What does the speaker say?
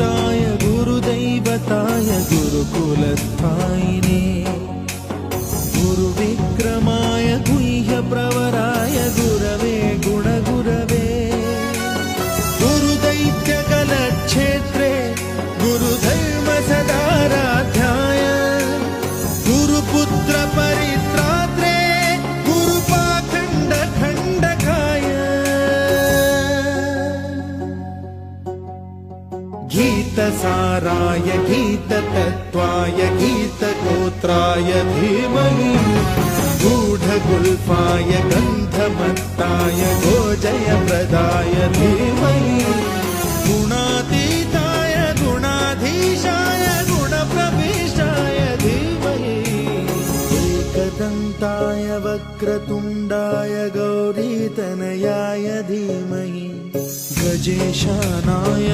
गुरुभूताय गुरुदैवताय गुरुकुलस्थायिने गुरुविक्रमाय गुह्यप्रवराय गुरवे गुणगुरवे गुरुदैत्यकलक्षेत्रे गुरुधर्मसदाराध्याय गुरुपुत्रपरित्रात्रे गुरुपाखण्डखण्डकाय गीतसाराय गीततत्त्वाय गीतगोत्राय धीमहि गूढगुल्फाय गन्धमत्ताय गोजयप्रदाय धीमहि गुणातीताय गुणाधीशाय गुणप्रविष्टाय धीमहि एकदन्ताय वक्रतुण्डाय गौरीतनयाय धीमहि गजेशानाय